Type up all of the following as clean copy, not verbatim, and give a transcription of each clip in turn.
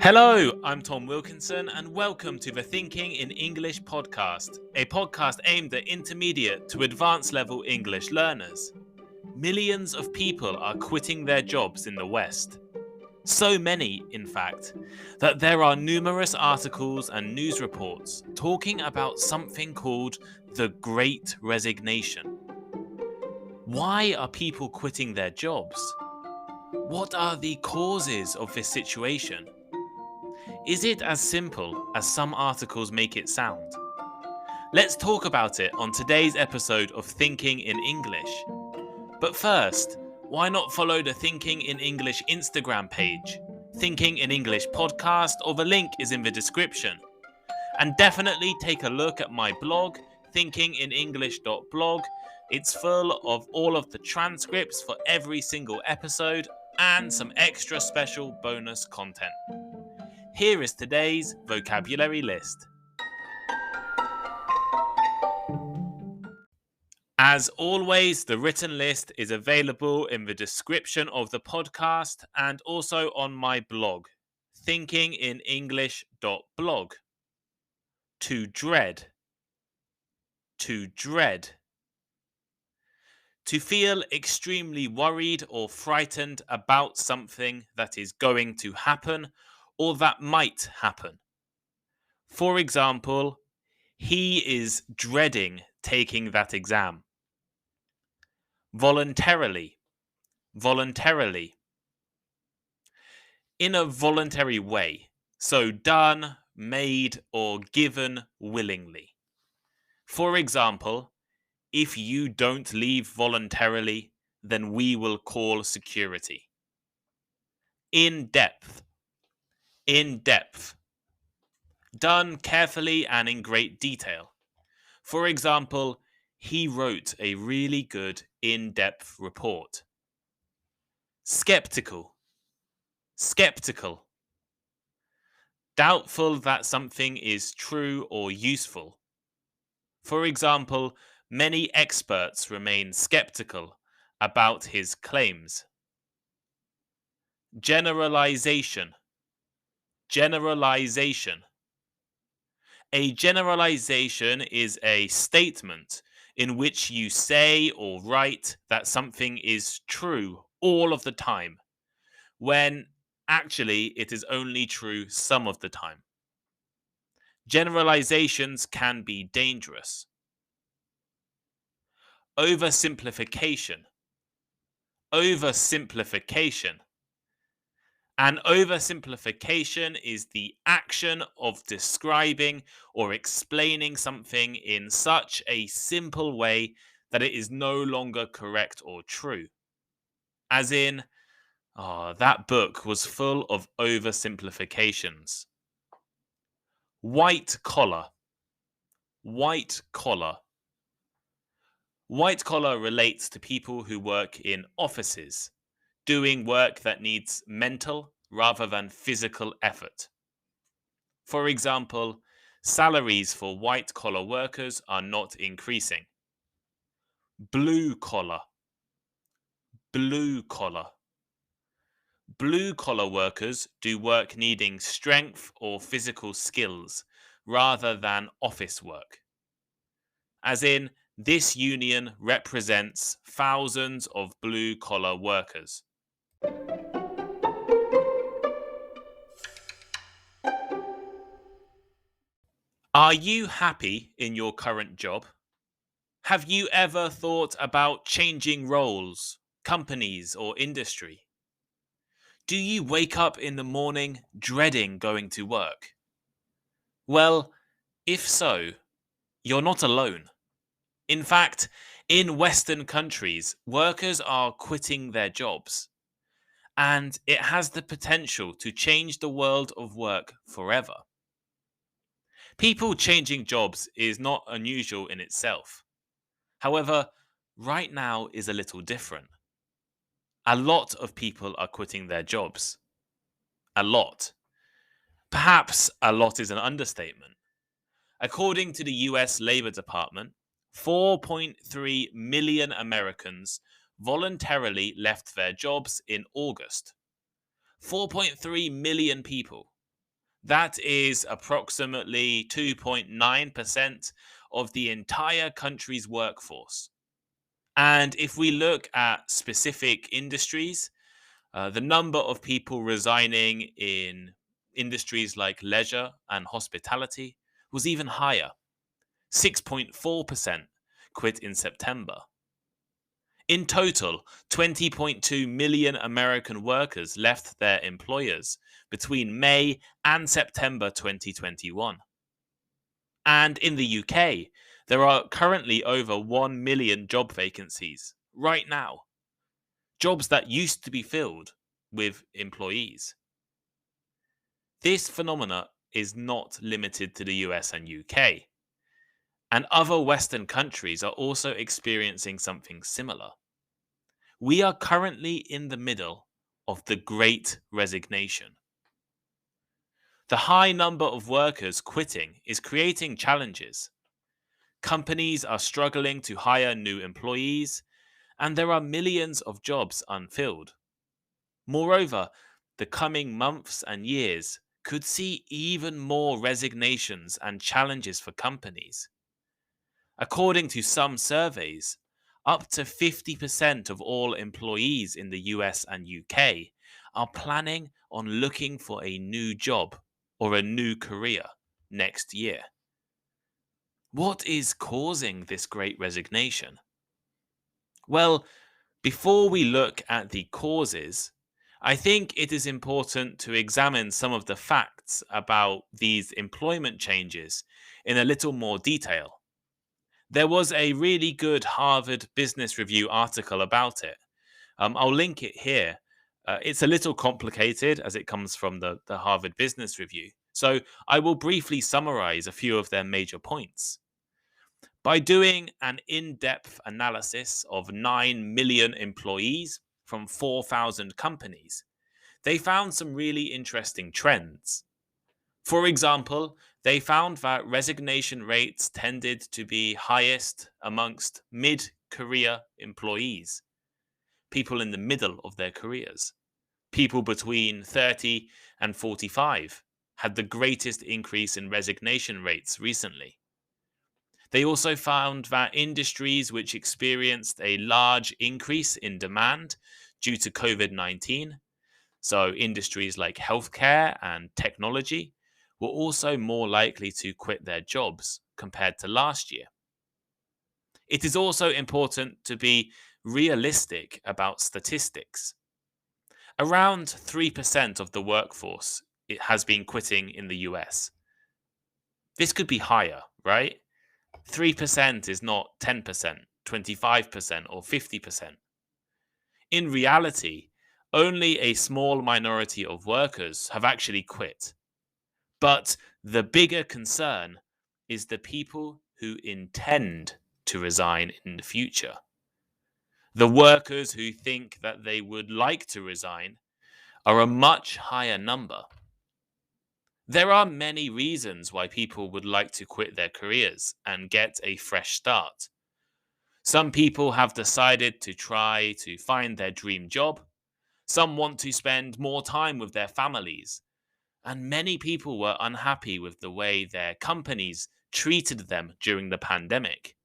Hello, I'm Tom Wilkinson, and welcome to the Thinking in English podcast, a podcast aimed at intermediate to advanced level English learners. Millions of people are quitting their jobs in the West. So many, in fact, that there are numerous articles and news reports talking about something called the Great Resignation. Why are people quitting their jobs? What are the causes of this situation? Is it as simple as some articles make it sound? Let's talk about it on today's episode of Thinking in English. But first, why not follow the Thinking in English Instagram page, Thinking in English podcast, or the link is in the description. And definitely take a look at my blog, thinkinginenglish.blog. It's full of all of the transcripts for every single episode and some extra special bonus content. Here is today's vocabulary list. As always, the written list is available in the description of the podcast and also on my blog, thinkinginenglish.blog. To dread. To dread. To feel extremely worried or frightened about something that is going to happen or that might happen. For example, he is dreading taking that exam. Voluntarily. Voluntarily. In a voluntary way, so done, made, or given willingly. For example, if you don't leave voluntarily, then we will call security. In depth. In depth. Done carefully and in great detail. For example, he wrote a really good in-depth report. Sceptical. Sceptical. Doubtful that something is true or useful. For example, many experts remain skeptical about his claims. Generalization. Generalization. A generalization is a statement in which you say or write that something is true all of the time, when actually it is only true some of the time. Generalizations can be dangerous. Oversimplification. Oversimplification. An oversimplification is the action of describing or explaining something in such a simple way that it is no longer correct or true. As in, that book was full of oversimplifications. White collar. White collar. White collar relates to people who work in offices, doing work that needs mental rather than physical effort. For example, salaries for white-collar workers are not increasing. Blue collar. Blue collar. Blue-collar workers do work needing strength or physical skills rather than office work. As in, this union represents thousands of blue-collar workers. Are you happy in your current job? Have you ever thought about changing roles, companies, or industry? Do you wake up in the morning dreading going to work? Well, if so, you're not alone. In fact, in Western countries, workers are quitting their jobs, and it has the potential to change the world of work forever. People changing jobs is not unusual in itself. However, right now is a little different. A lot of people are quitting their jobs. A lot. Perhaps a lot is an understatement. According to the US Labor Department, 4.3 million Americans voluntarily left their jobs in August. 4.3 million people. That is approximately 2.9% of the entire country's workforce. And if we look at specific industries, the number of people resigning in industries like leisure and hospitality was even higher. 6.4% quit in September. In total, 20.2 million American workers left their employers between May and September 2021. And in the UK, there are currently over 1 million job vacancies right now. Jobs that used to be filled with employees. This phenomena is not limited to the US and UK. And other Western countries are also experiencing something similar. We are currently in the middle of the Great Resignation. The high number of workers quitting is creating challenges. Companies are struggling to hire new employees, and there are millions of jobs unfilled. Moreover, the coming months and years could see even more resignations and challenges for companies. According to some surveys, up to 50% of all employees in the US and UK are planning on looking for a new job or a new career next year. What is causing this great resignation? Well, before we look at the causes, I think it is important to examine some of the facts about these employment changes in a little more detail. There was a really good Harvard Business Review article about it. I'll link it here. It's a little complicated as it comes from the Harvard Business Review. So I will briefly summarize a few of their major points. By doing an in-depth analysis of 9 million employees from 4,000 companies, they found some really interesting trends. For example, they found that resignation rates tended to be highest amongst mid-career employees, people in the middle of their careers. People between 30 and 45 had the greatest increase in resignation rates recently. They also found that industries which experienced a large increase in demand due to COVID-19, so industries like healthcare and technology, were also more likely to quit their jobs compared to last year. It is also important to be realistic about statistics. Around 3% of the workforce has been quitting in the US. This could be higher, right? 3% is not 10%, 25%, or 50%. In reality, only a small minority of workers have actually quit. But the bigger concern is the people who intend to resign in the future. The workers who think that they would like to resign are a much higher number. There are many reasons why people would like to quit their careers and get a fresh start. Some people have decided to try to find their dream job. Some want to spend more time with their families. And many people were unhappy with the way their companies treated them during the pandemic.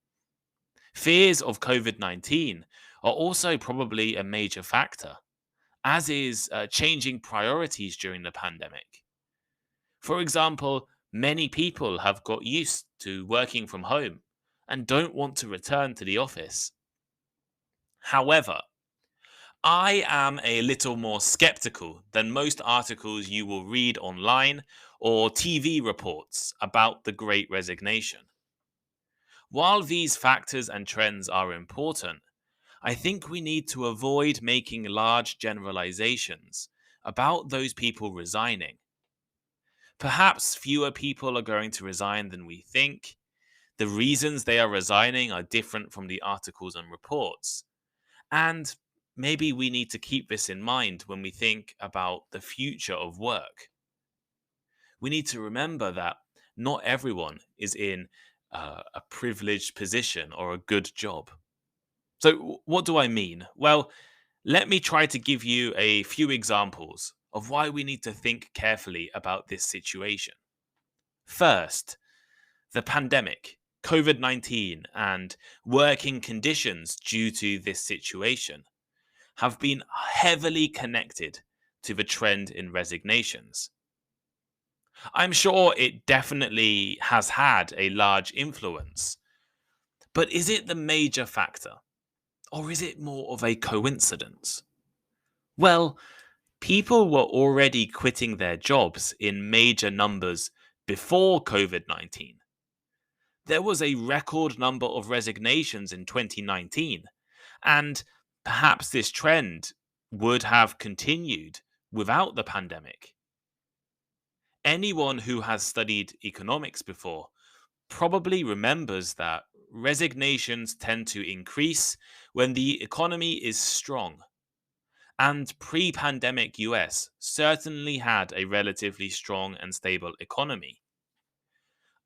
Fears of COVID-19 are also probably a major factor, as is changing priorities during the pandemic. For example, many people have got used to working from home and don't want to return to the office. However, I am a little more skeptical than most articles you will read online or TV reports about the Great Resignation. While these factors and trends are important, I think we need to avoid making large generalizations about those people resigning. Perhaps fewer people are going to resign than we think. The reasons they are resigning are different from the articles and reports. And maybe we need to keep this in mind when we think about the future of work. We need to remember that not everyone is in a privileged position or a good job. So, what do I mean? Well, let me try to give you a few examples of why we need to think carefully about this situation. First, the pandemic, COVID-19, and working conditions due to this situation have been heavily connected to the trend in resignations. I'm sure it definitely has had a large influence, but is it the major factor, or is it more of a coincidence? Well, people were already quitting their jobs in major numbers before COVID 19. There was a record number of resignations in 2019, and perhaps this trend would have continued without the pandemic. Anyone who has studied economics before probably remembers that resignations tend to increase when the economy is strong. And pre pandemic US certainly had a relatively strong and stable economy.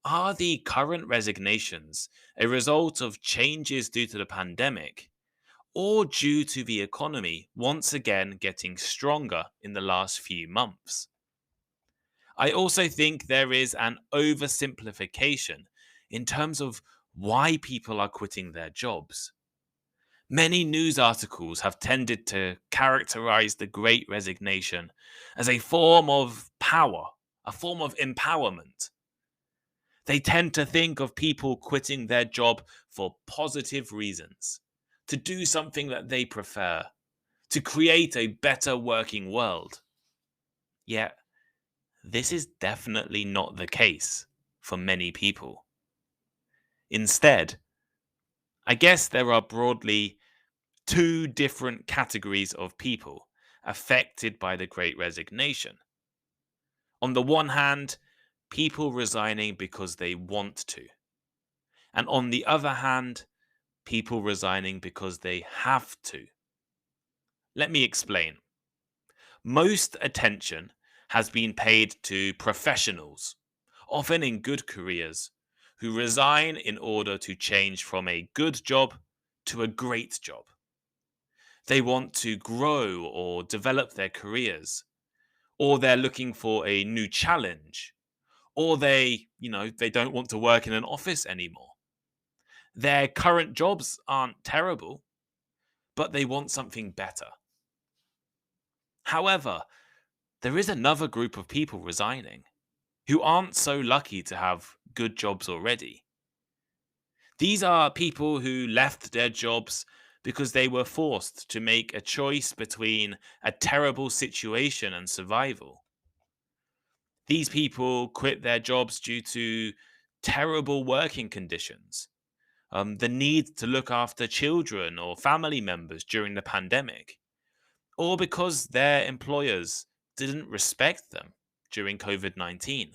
Are the current resignations a result of changes due to the pandemic, or due to the economy once again getting stronger in the last few months? I also think there is an oversimplification in terms of why people are quitting their jobs. Many news articles have tended to characterize the Great Resignation as a form of power, a form of empowerment. They tend to think of people quitting their job for positive reasons, to do something that they prefer, to create a better working world. Yet, this is definitely not the case for many people. Instead, I guess there are broadly two different categories of people affected by the Great Resignation. On the one hand, people resigning because they want to. And on the other hand, people resigning because they have to. Let me explain. Most attention has been paid to professionals, often in good careers, who resign in order to change from a good job to a great job. They want to grow or develop their careers, or they're looking for a new challenge, or they don't want to work in an office anymore. Their current jobs aren't terrible, but they want something better. However, there is another group of people resigning who aren't so lucky to have good jobs already. These are people who left their jobs because they were forced to make a choice between a terrible situation and survival. These people quit their jobs due to terrible working conditions, the need to look after children or family members during the pandemic, or because their employers didn't respect them during COVID 19.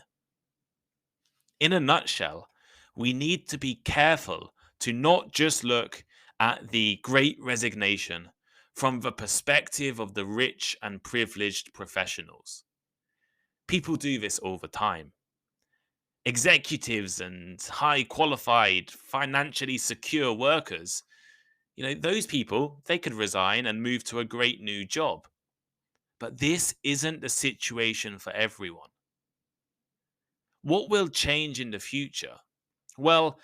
In a nutshell, we need to be careful to not just look at the Great Resignation from the perspective of the rich and privileged professionals. People do this all the time. Executives and high qualified, financially secure workers, those people, they could resign and move to a great new job. But this isn't the situation for everyone. What will change in the future? Well,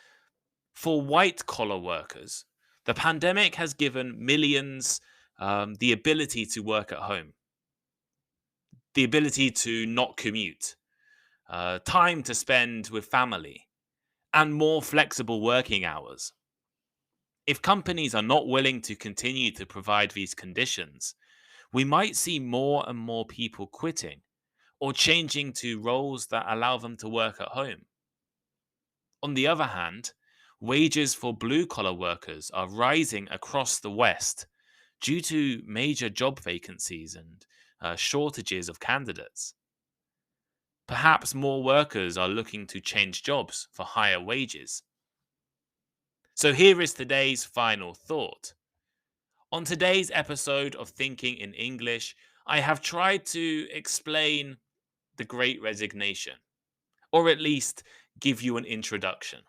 for white collar workers, the pandemic has given millions the ability to work at home, the ability to not commute, time to spend with family, and more flexible working hours. If companies are not willing to continue to provide these conditions, we might see more and more people quitting or changing to roles that allow them to work at home. On the other hand, wages for blue collar workers are rising across the West due to major job vacancies and shortages of candidates. Perhaps more workers are looking to change jobs for higher wages. So here is today's final thought. On today's episode of Thinking in English, I have tried to explain the Great Resignation, or at least give you an introduction.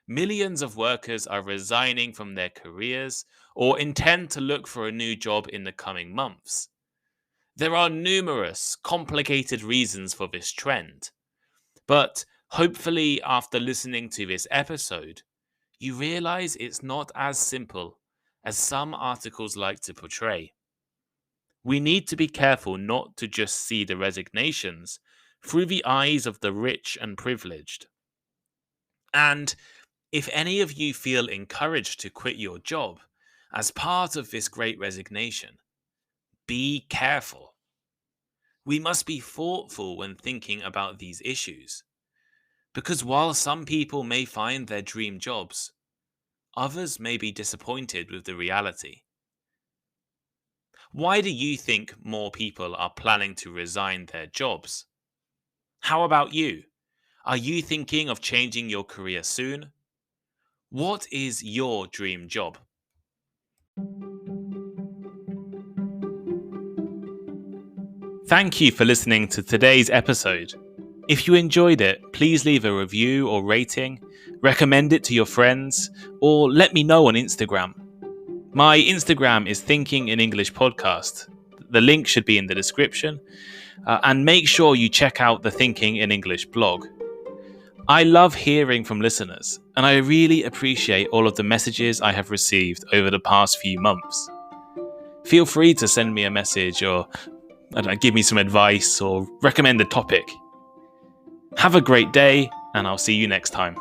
Millions of workers are resigning from their careers or intend to look for a new job in the coming months. There are numerous complicated reasons for this trend, but hopefully after listening to this episode, you realize it's not as simple as some articles like to portray. We need to be careful not to just see the resignations through the eyes of the rich and privileged. And if any of you feel encouraged to quit your job as part of this great resignation, be careful. We must be thoughtful when thinking about these issues, because while some people may find their dream jobs, others may be disappointed with the reality. Why do you think more people are planning to resign their jobs? How about you? Are you thinking of changing your career soon? What is your dream job? Thank you for listening to today's episode. If you enjoyed it, please leave a review or rating, recommend it to your friends, or let me know on Instagram. My Instagram is Thinking in English Podcast. The link should be in the description. And make sure you check out the Thinking in English blog. I love hearing from listeners, and I really appreciate all of the messages I have received over the past few months. Feel free to send me a message or give me some advice or recommend a topic. Have a great day, and I'll see you next time.